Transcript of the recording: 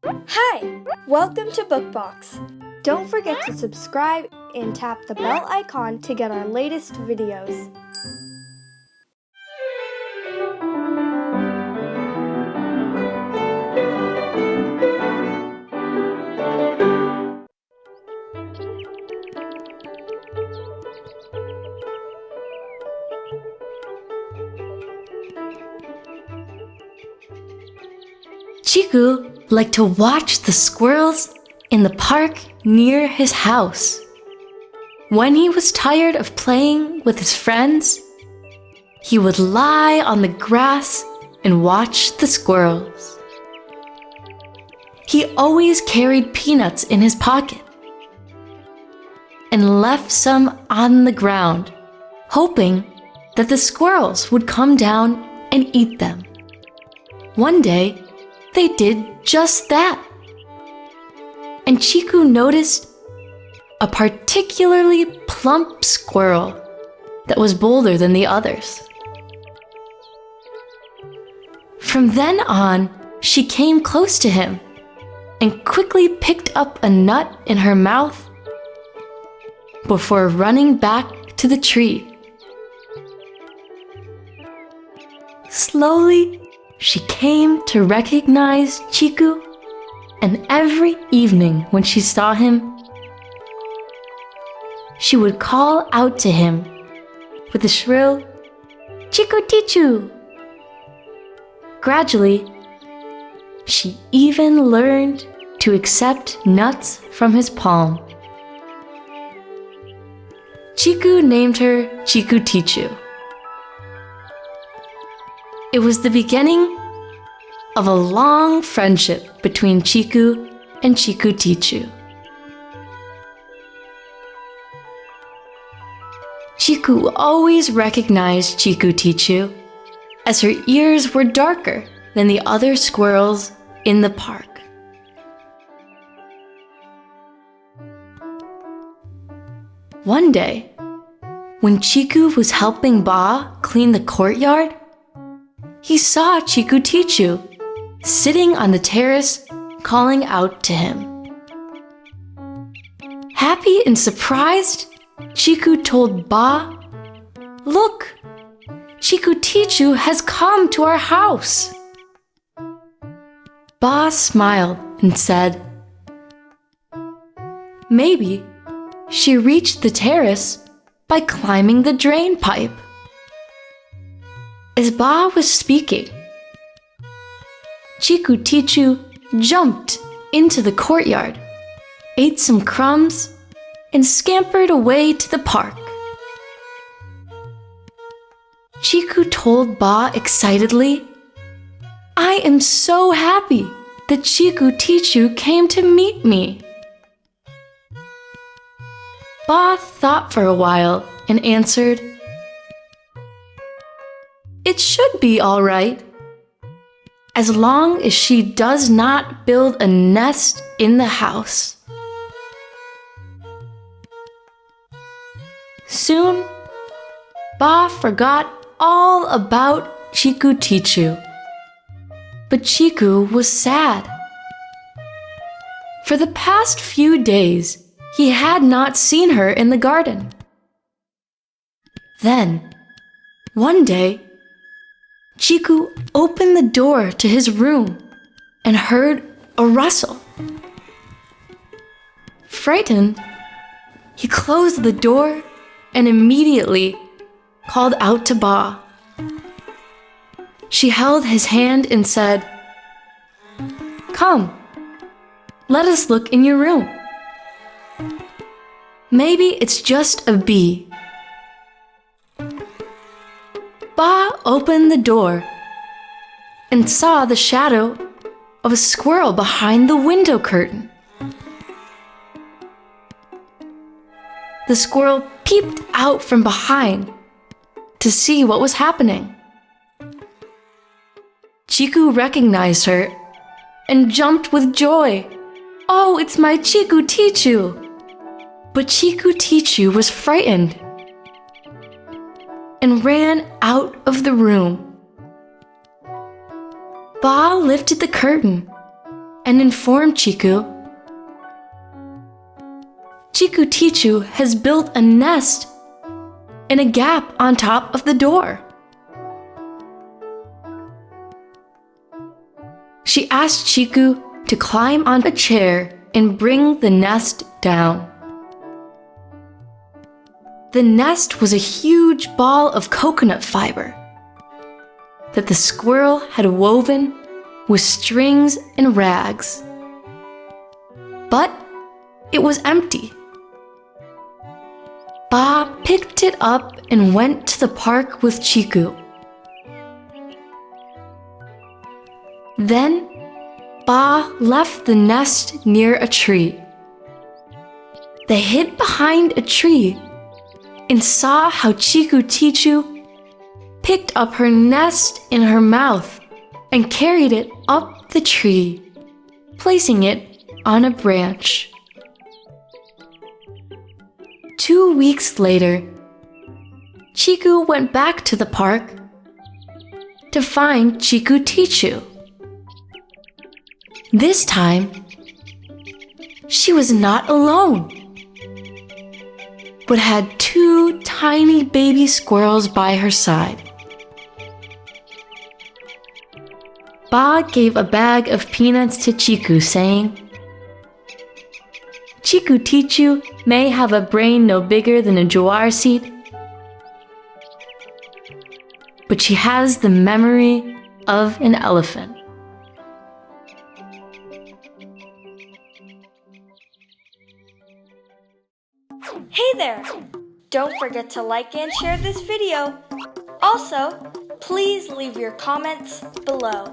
Hi! Welcome to Bookbox. Don't forget to subscribe and tap the bell icon to get our latest videos. Cheeku liked to watch the squirrels in the park near his house. When he was tired of playing with his friends, he would lie on the grass and watch the squirrels. He always carried peanuts in his pocket and left some on the ground, hoping that the squirrels would come down and eat them. One day, they did just that. And Cheeku noticed a particularly plump squirrel that was bolder than the others. From then on, she came close to him and quickly picked up a nut in her mouth before running back to the tree. Slowly, she came to recognize Cheeku, and every evening when she saw him, she would call out to him with a shrill Chikutichu. Gradually, she even learned to accept nuts from his palm. Cheeku named her Chikutichu. It was the beginning of a long friendship between Cheeku and Chikutichu. Cheeku always recognized Chikutichu as her ears were darker than the other squirrels in the park. One day, when Cheeku was helping Ba clean the courtyard, he saw Chikutichu sitting on the terrace calling out to him. Happy and surprised, Cheeku told Ba, "Look, Chikutichu has come to our house." Ba smiled and said, "Maybe she reached the terrace by climbing the drain pipe." As Ba was speaking, Chikutichu jumped into the courtyard, ate some crumbs, and scampered away to the park. Cheeku told Ba excitedly, "I am so happy that Chikutichu came to meet me." Ba thought for a while and answered, "It should be all right, as long as she does not build a nest in the house." Soon, Ba forgot all about Chikutichu, but Cheeku was sad. For the past few days, he had not seen her in the garden. Then, one day, Cheeku opened the door to his room and heard a rustle. Frightened, he closed the door and immediately called out to Ba. She held his hand and said, "Come, let us look in your room. Maybe it's just a bee." Ba opened the door and saw the shadow of a squirrel behind the window curtain. The squirrel peeped out from behind to see what was happening. Cheeku recognized her and jumped with joy. "Oh, it's my Chikutichu!" But Chikutichu was frightened and ran out of the room. Ba lifted the curtain and informed Cheeku, Chikutichu has built a nest in a gap on top of the door. She asked Cheeku to climb on a chair and bring the nest down. The nest was a huge ball of coconut fiber that the squirrel had woven with strings and rags. But it was empty. Ba picked it up and went to the park with Cheeku. Then, Ba left the nest near a tree. They hid behind a tree and saw how Chikutichu picked up her nest in her mouth and carried it up the tree, placing it on a branch. 2 weeks later, Cheeku went back to the park to find Chikutichu. This time, she was not alone, but had 2 tiny baby squirrels by her side. Ba gave a bag of peanuts to Cheeku, saying, Chikutichu may have a brain no bigger than a jowar seed, but she has the memory of an elephant. Hey there! Don't forget to like and share this video. Also, please leave your comments below.